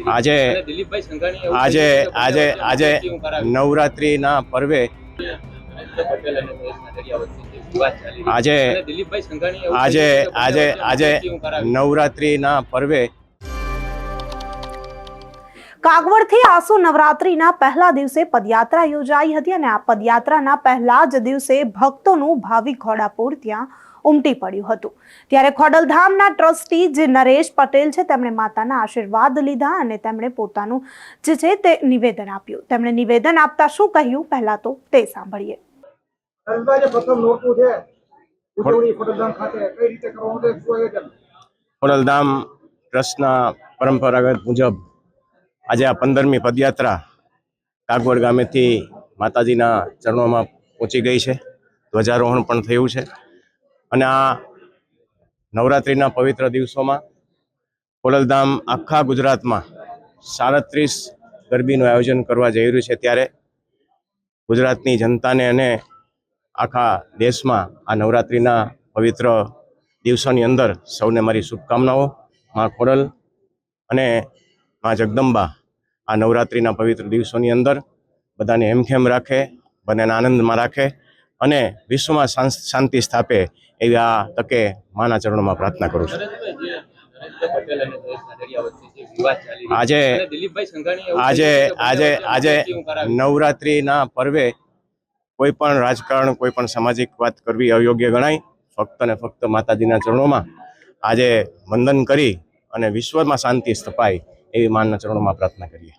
આજે આજે આજે આજે નવરાત્રિના પર્વે આજે આજે આજે આજે નવરાત્રિના પર્વે કાગવડથી આસો નવરાત્રીના પહેલા દિવસે પદયાત્રા યોજાઈ હતી અને આ પદયાત્રાના પહેલા જ દિવસે ભક્તોનું ભાવિ ઘોડાપુર ત્યાં ઉમટી પડ્યું હતું। ત્યારે ખોડલધામના ટ્રસ્ટી જે નરેશ પટેલ છે તેમણે માતાના આશીર્વાદ લીધા અને તેમણે પોતાનું જે છે તે નિવેદન આપ્યું। તેમણે નિવેદન આપતા શું કહ્યું પહેલા તો તે સાંભળીએ। ખોડલધામ ટ્રસ્ટના પરંપરાગત મુજબ આજે આ 15મી પદયાત્રા કાગવડ ગામેથી માતાજીના ચરણોમાં પહોંચી ગઈ છે। ધ્વજારોહણ પણ થયું છે અને આ નવરાત્રિના પવિત્ર દિવસોમાં ખોડલધામ આખા ગુજરાતમાં 37 ગરબીનું આયોજન કરવા જઈ રહ્યું છે। ત્યારે ગુજરાતની જનતાને અને આખા દેશમાં આ નવરાત્રિના પવિત્ર દિવસોની અંદર સૌને મારી શુભકામનાઓ। માં ખોડલ અને માં જગદંબા આ નવરાત્રિના પવિત્ર દિવસોની અંદર બધાને હેમખેમ રાખે, બધાને આનંદમાં રાખે અને વિશ્વમાં શાંતિ સ્થાપે એવી આ તકે માના ચરણોમાં પ્રાર્થના કરું છું। આજે આજે આજે આજે નવરાત્રિના પર્વે કોઈ પણ રાજકારણ, કોઈ પણ સામાજિક વાત કરવી અયોગ્ય ગણાય। ફક્ત ને ફક્ત માતાજીના ચરણોમાં આજે વંદન કરી અને વિશ્વમાં શાંતિ સ્થપાય એવી માના ચરણોમાં પ્રાર્થના કરીએ।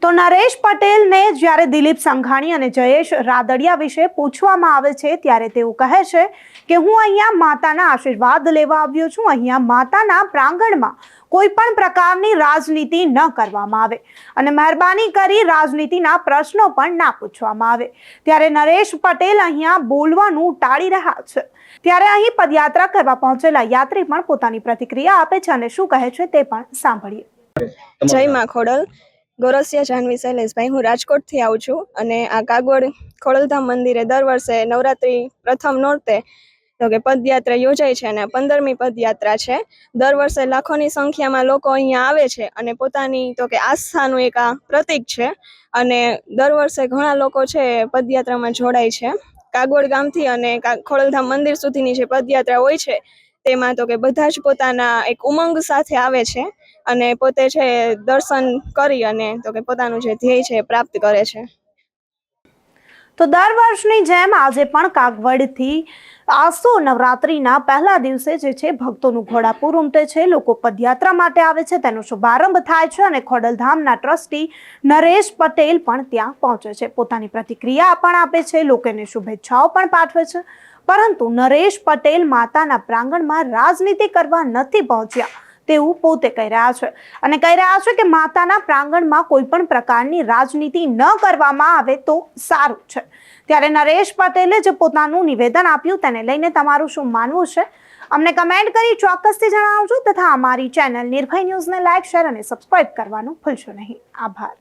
તો નરેશ પટેલને જ્યારે દિલીપ સંઘાણી અને જયેશ રાદડિયા વિશે પૂછવામાં આવે છે ત્યારે તેઓ કહે છે કે હું અહીંયા માતાના આશીર્વાદ લેવા આવ્યો છું। અહીંયા માતાના પ્રાંગણમાં કોઈ પણ પ્રકારની રાજનીતિ ન કરવામાં આવે અને મહેરબાની કરી રાજનીતિના પ્રશ્નો પણ ના પૂછવામાં આવે। ત્યારે નરેશ પટેલ અહીંયા બોલવાનું ટાળી રહ્યા છે। ત્યારે અહીં પદયાત્રા કરવા પહોંચેલા યાત્રી પણ પોતાની પ્રતિક્રિયા આપે છે અને શું કહે છે તે પણ સાંભળીએ। જય માં ખોડલ। ગોરસિયા જાહ્નવી શૈલેષભાઈ, હું રાજકોટથી આવું છું અને આ કાગવડ ખોડલધામ મંદિરે દર વર્ષે નવરાત્રિ પ્રથમ નોરતે તો કે પદયાત્રા યોજાય છે અને 15મી પદયાત્રા છે। દર વર્ષે લાખોની સંખ્યામાં લોકો અહીંયા આવે છે અને પોતાની તો કે આસ્થાનું એક આ પ્રતીક છે અને દર વર્ષે ઘણા લોકો છે પદયાત્રામાં જોડાય છે। કાગવડ ગામથી અને ખોડલધામ મંદિર સુધીની જે પદયાત્રા હોય છે તેમાં તો કે બધા જ પોતાના એક ઉમંગ સાથે આવે છે અને પોતે છે દર્શન કરી અને તો કે પોતાનું જે ધ્યેય છે પ્રાપ્ત કરે છે। તો દર વર્ષની જેમ આજે પણ કાગવડથી આસો નવરાત્રીના પહેલા દિવસે જે છે ભક્તોનું ઘોડાપુર ઉમટે છે। લોકો પદયાત્રા માટે આવે છે, તેનો શુભારંભ થાય છે અને ખોડલધામના ટ્રસ્ટી નરેશ પટેલ પણ ત્યાં પહોંચે છે, પોતાની પ્રતિક્રિયા પણ આપે છે, લોકોને શુભેચ્છાઓ પણ પાઠવે છે। પરંતુ નરેશ પટેલ માતાના પ્રાંગણમાં રાજનીતિ કરવા નથી પહોંચ્યા તેવું પોતે કહી રહ્યા છે અને કહી રહ્યા છે કે માતાના પ્રાંગણમાં કોઈ પણ પ્રકારની રાજનીતિ ન કરવામાં આવે તો સારું છે। ત્યારે નરેશ પટેલે જે પોતાનું નિવેદન આપ્યું તેને લઈને તમારું શું માનવું છે અમને કમેન્ટ કરી ચોક્કસથી જણાવજો તથા અમારી ચેનલ નિર્ભય ન્યૂઝને લાઈક, શેર અને સબસ્ક્રાઇબ કરવાનું ભૂલશો નહીં। આભાર।